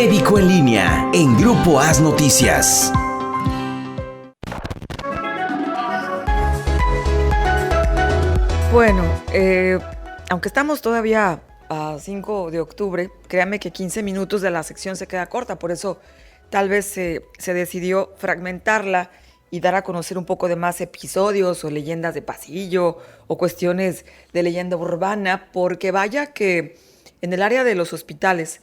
Médico en línea en Grupo AS Noticias. Bueno, aunque estamos todavía a 5 de octubre, créanme que 15 minutos de la sección se queda corta, por eso tal vez se decidió fragmentarla y dar a conocer un poco de más episodios o leyendas de pasillo o cuestiones de leyenda urbana, porque vaya que en el área de los hospitales,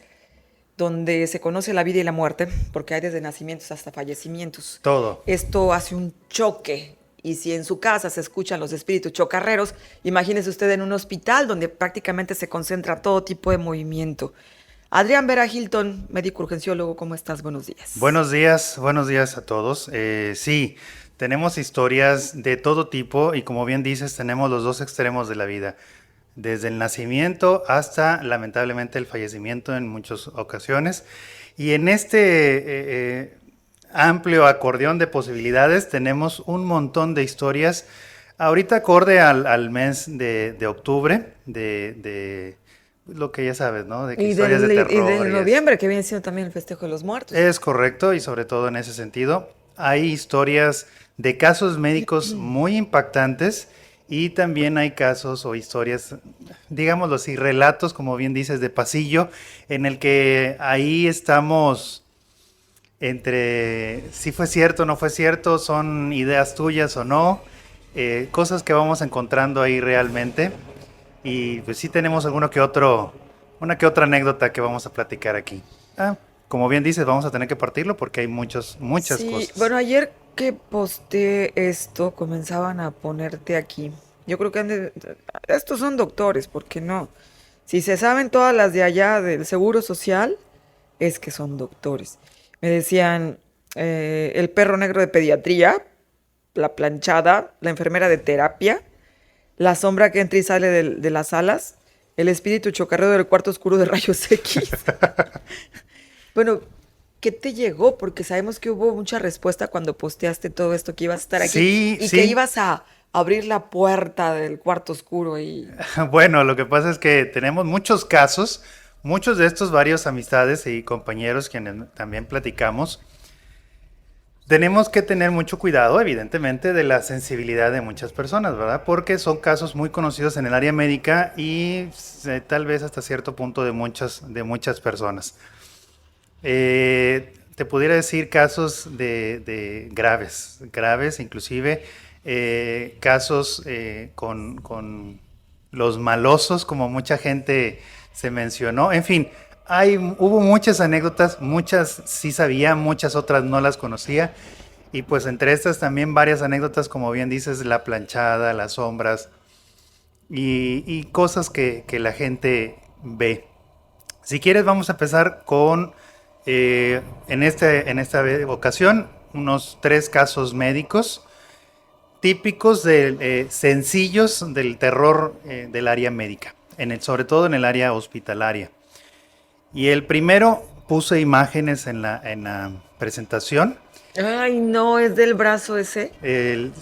donde se conoce la vida y la muerte, porque hay desde nacimientos hasta fallecimientos. Todo. Esto hace un choque. Y si en su casa se escuchan los espíritus chocarreros, imagínese usted en un hospital donde prácticamente se concentra todo tipo de movimiento. Adrián Vera Hilton, médico urgenciólogo, ¿cómo estás? Buenos días. Buenos días a todos. Sí, tenemos historias de todo tipo y como bien dices, tenemos los dos extremos de la vida. Desde el nacimiento hasta, lamentablemente, el fallecimiento en muchas ocasiones. Y en este amplio acordeón de posibilidades tenemos un montón de historias. Ahorita acorde al mes de octubre, de lo que ya sabes, ¿no? De que historias de terror. Y de noviembre, que viene siendo también el festejo de los muertos. Es correcto, y sobre todo en ese sentido. Hay historias de casos médicos muy impactantes. Y también hay casos o historias, digámoslo así, relatos, como bien dices, de pasillo, en el que ahí estamos entre si fue cierto o no fue cierto, son ideas tuyas o no, cosas que vamos encontrando ahí realmente. Y pues sí tenemos una que otra anécdota que vamos a platicar aquí. Como bien dices, vamos a tener que partirlo porque hay muchas cosas. Bueno, ayer que posteé esto, comenzaban a ponerte aquí. Yo creo que estos son doctores, ¿por qué no? Si se saben todas las de allá del Seguro Social, es que son doctores. Me decían, el perro negro de pediatría, la planchada, la enfermera de terapia, la sombra que entra y sale de las salas, el espíritu chocarrero del cuarto oscuro de rayos X. Bueno, ¿qué te llegó? Porque sabemos que hubo mucha respuesta cuando posteaste todo esto, que ibas a estar aquí y que ibas a abrir la puerta del cuarto oscuro. Bueno, lo que pasa es que tenemos muchos casos, muchos de estos, varios amistades y compañeros quienes también platicamos. Tenemos que tener mucho cuidado, evidentemente, de la sensibilidad de muchas personas, ¿verdad? Porque son casos muy conocidos en el área médica y tal vez hasta cierto punto de muchas personas. Te pudiera decir casos de graves, inclusive casos con los malosos, como mucha gente se mencionó. En fin, hubo muchas anécdotas, muchas sí sabía, muchas otras no las conocía. Y pues entre estas también varias anécdotas, como bien dices, la planchada, las sombras y cosas que la gente ve. Si quieres, vamos a empezar con... en esta ocasión, unos 3 casos médicos típicos sencillos del terror del área médica, sobre todo en el área hospitalaria. Y el primero, puse imágenes en la presentación. Ay, no, ¿es del brazo ese?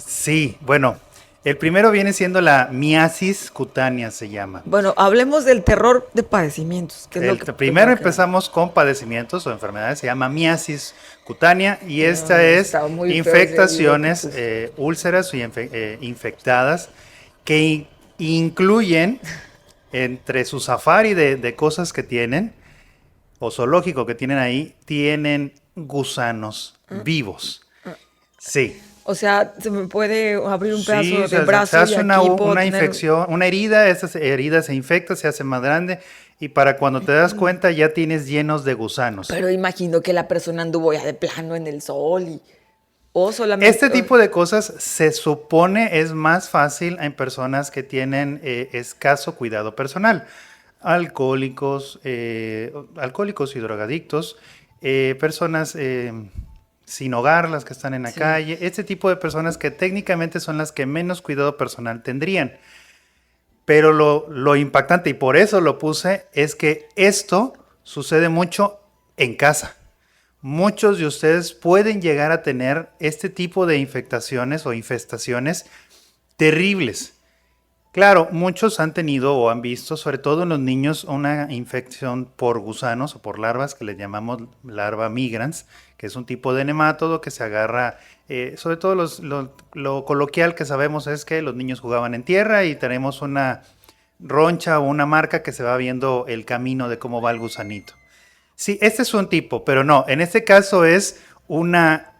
Sí, bueno, el primero viene siendo la miasis cutánea, se llama. Bueno, hablemos del terror de padecimientos. Primero empezamos con padecimientos o enfermedades, se llama miasis cutánea, y esta es infectaciones, úlceras infectadas que incluyen entre su safari de cosas que tienen, o zoológico que tienen ahí, tienen gusanos vivos. Sí. O sea, se me puede abrir un pedazo de brazo. Se hace una infección, una herida, esa herida se infecta, se hace más grande, y para cuando te das cuenta ya tienes llenos de gusanos. Pero imagino que la persona anduvo ya de plano en el sol o solamente... Este tipo de cosas se supone es más fácil en personas que tienen escaso cuidado personal. Alcohólicos y drogadictos, personas... sin hogar, las que están en la calle, este tipo de personas que técnicamente son las que menos cuidado personal tendrían. Pero lo impactante, y por eso lo puse, es que esto sucede mucho en casa. Muchos de ustedes pueden llegar a tener este tipo de infectaciones o infestaciones terribles, Claro, muchos han tenido o han visto, sobre todo en los niños, una infección por gusanos o por larvas que les llamamos larva migrans, que es un tipo de nemátodo que se agarra, sobre todo lo coloquial que sabemos es que los niños jugaban en tierra y tenemos una roncha o una marca que se va viendo el camino de cómo va el gusanito. Sí, este es un tipo, pero no, en este caso es una,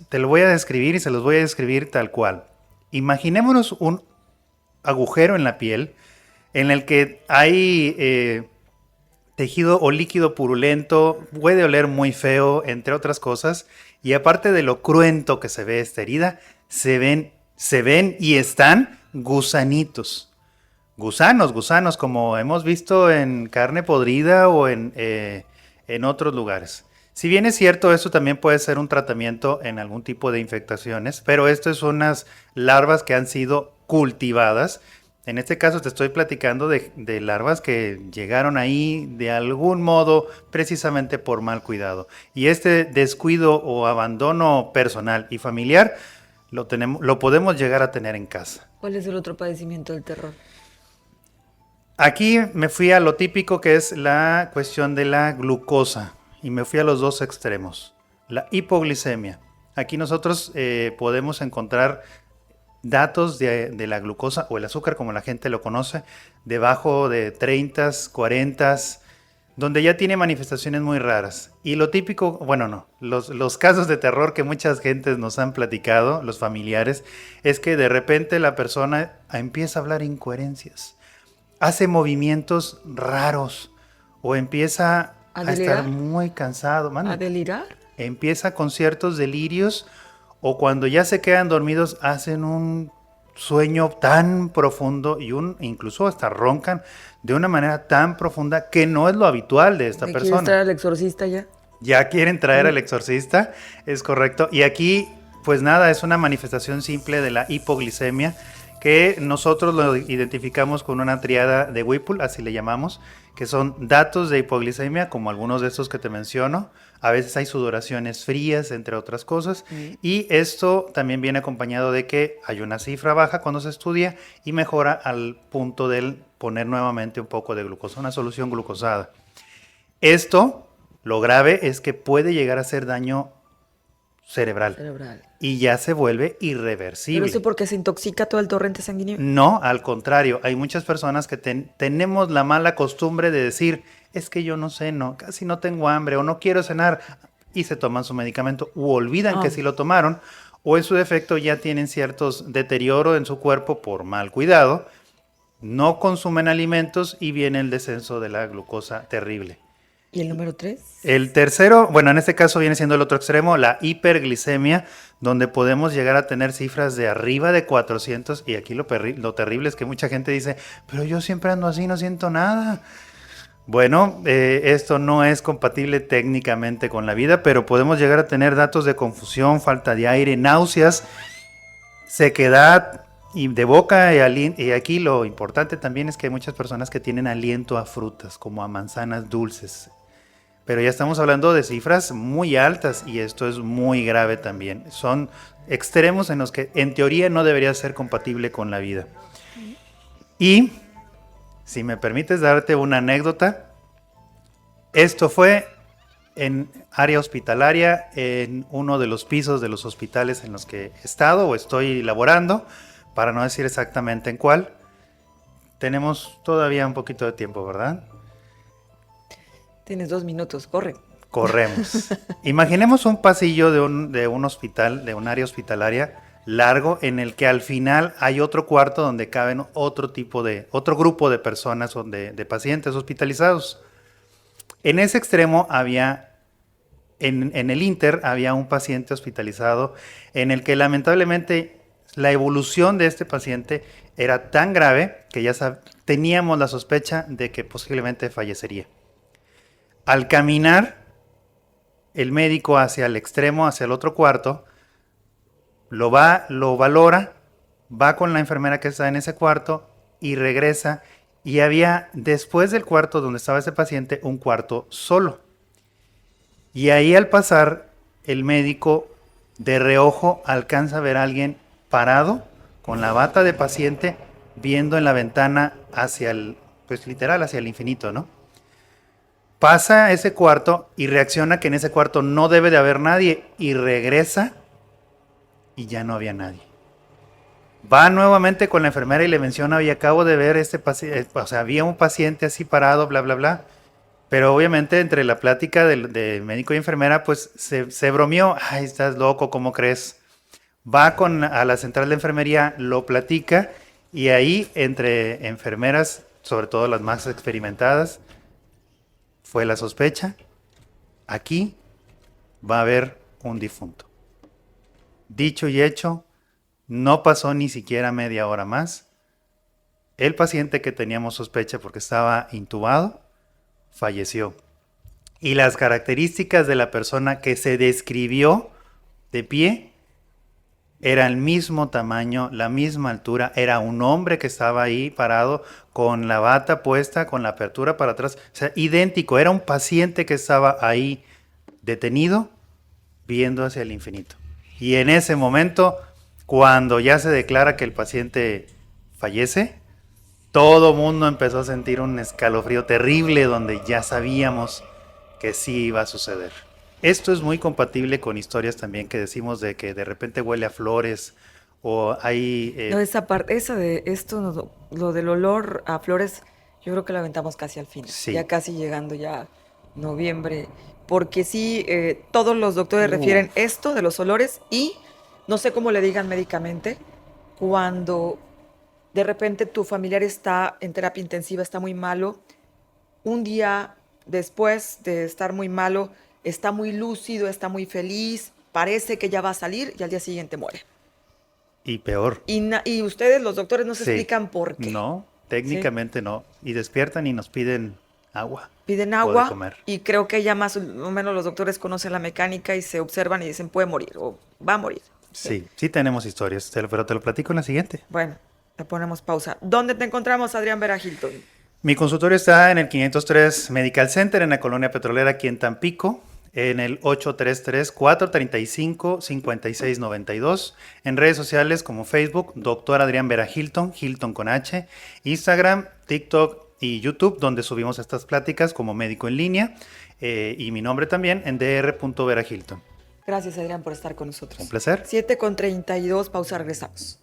te lo voy a describir y se los voy a describir tal cual. Imaginémonos un agujero en la piel en el que hay tejido o líquido purulento, puede oler muy feo, entre otras cosas, y aparte de lo cruento que se ve esta herida, se ven y están gusanitos. Gusanos, como hemos visto en carne podrida o en otros lugares. Si bien es cierto, esto también puede ser un tratamiento en algún tipo de infectaciones, pero esto es unas larvas que han sido cultivadas. En este caso te estoy platicando de larvas que llegaron ahí de algún modo precisamente por mal cuidado. Y este descuido o abandono personal y familiar lo podemos llegar a tener en casa. ¿Cuál es el otro padecimiento del terror? Aquí me fui a lo típico que es la cuestión de la glucosa y me fui a los dos extremos. La hipoglicemia. Aquí nosotros podemos encontrar datos de la glucosa o el azúcar, como la gente lo conoce, debajo de 30, 40, donde ya tiene manifestaciones muy raras. Y lo típico, bueno, no, los casos de terror que muchas gentes nos han platicado, los familiares, es que de repente la persona empieza a hablar incoherencias, hace movimientos raros o empieza a estar muy cansado. Mano, ¿A delirar? empieza con ciertos delirios o cuando ya se quedan dormidos hacen un sueño tan profundo y incluso hasta roncan de una manera tan profunda que no es lo habitual de esta persona. ¿Quieres traer al exorcista ya? Ya quieren traer al exorcista, es correcto. Y aquí, pues nada, es una manifestación simple de la hipoglicemia que nosotros lo identificamos con una triada de Whipple, así le llamamos, que son datos de hipoglicemia, como algunos de estos que te menciono. A veces hay sudoraciones frías, entre otras cosas. Y esto también viene acompañado de que hay una cifra baja cuando se estudia y mejora al punto del poner nuevamente un poco de glucosa, una solución glucosada. Esto, lo grave es que puede llegar a hacer daño cerebral. Y ya se vuelve irreversible. ¿Pero eso porque se intoxica todo el torrente sanguíneo? No, al contrario. Hay muchas personas que tenemos la mala costumbre de decir, es que yo no ceno, casi no tengo hambre o no quiero cenar, y se toman su medicamento u olvidan que sí lo tomaron, o en su defecto ya tienen ciertos deterioro en su cuerpo por mal cuidado, no consumen alimentos y viene el descenso de la glucosa terrible. ¿Y el número 3? El tercero, bueno, en este caso viene siendo el otro extremo, la hiperglicemia, donde podemos llegar a tener cifras de arriba de 400, y aquí lo terrible es que mucha gente dice, pero yo siempre ando así, no siento nada. Bueno, esto no es compatible técnicamente con la vida, pero podemos llegar a tener datos de confusión, falta de aire, náuseas, sequedad y de boca, y aquí lo importante también es que hay muchas personas que tienen aliento a frutas, como a manzanas dulces. Pero ya estamos hablando de cifras muy altas y esto es muy grave también. Son extremos en los que en teoría no debería ser compatible con la vida. Y si me permites darte una anécdota, esto fue en área hospitalaria, en uno de los pisos de los hospitales en los que he estado o estoy laborando, para no decir exactamente en cuál. Tenemos todavía un poquito de tiempo, ¿verdad? Tienes 2 minutos, corre. Corremos. Imaginemos un pasillo de un hospital, de un área hospitalaria largo, en el que al final hay otro cuarto donde caben otro grupo de personas o de pacientes hospitalizados. En ese extremo había, en el Inter, había un paciente hospitalizado en el que lamentablemente la evolución de este paciente era tan grave que ya teníamos la sospecha de que posiblemente fallecería. Al caminar el médico hacia el extremo, hacia el otro cuarto, lo valora, va con la enfermera que está en ese cuarto y regresa. Y había, después del cuarto donde estaba ese paciente, un cuarto solo. Y ahí al pasar, el médico de reojo alcanza a ver a alguien parado con la bata de paciente viendo en la ventana hacia el, pues literal, hacia el infinito, ¿no? Pasa a ese cuarto y reacciona que en ese cuarto no debe de haber nadie y regresa y ya no había nadie. Va nuevamente con la enfermera y le menciona, y acabo de ver este paciente, o sea, había un paciente así parado, bla, bla, bla. Pero obviamente entre la plática de médico y enfermera, pues se bromeó. Ay, estás loco, ¿cómo crees? Va a la central de enfermería, lo platica y ahí entre enfermeras, sobre todo las más experimentadas, fue la sospecha. Aquí va a haber un difunto. Dicho y hecho, no pasó ni siquiera media hora más. El paciente que teníamos sospecha porque estaba intubado, falleció. Y las características de la persona que se describió de pie era el mismo tamaño, la misma altura, era un hombre que estaba ahí parado con la bata puesta, con la apertura para atrás, o sea, idéntico, era un paciente que estaba ahí detenido viendo hacia el infinito. Y en ese momento, cuando ya se declara que el paciente fallece, todo mundo empezó a sentir un escalofrío terrible donde ya sabíamos que sí iba a suceder. Esto es muy compatible con historias también que decimos de que de repente huele a flores o hay... No, esa parte, esa de esto, lo del olor a flores, yo creo que lo aventamos casi al final, Sí. ya casi llegando ya noviembre, porque sí, todos los doctores refieren esto de los olores y no sé cómo le digan médicamente, cuando de repente tu familiar está en terapia intensiva, está muy malo, un día después de estar muy malo, está muy lúcido, está muy feliz, parece que ya va a salir y al día siguiente muere. Y peor. Y ustedes, los doctores, no se Sí. explican por qué. No, técnicamente no. Y despiertan y nos piden agua. Piden o de agua comer. y creo que ya más o menos los doctores conocen la mecánica y se observan y dicen puede morir o va a morir. Sí, sí tenemos historias, pero te lo platico en la siguiente. Bueno, le ponemos pausa. ¿Dónde te encontramos, Adrián Vera Hilton? Mi consultorio está en el 503 Medical Center, en la Colonia Petrolera, aquí en Tampico, en el 833-435-5692. En redes sociales como Facebook, Dr. Adrián Vera Hilton, Hilton con H, Instagram, TikTok y YouTube, donde subimos estas pláticas como médico en línea, y mi nombre también en dr.verahilton. Gracias, Adrián, por estar con nosotros. Un placer. 7:32, pausa, regresamos.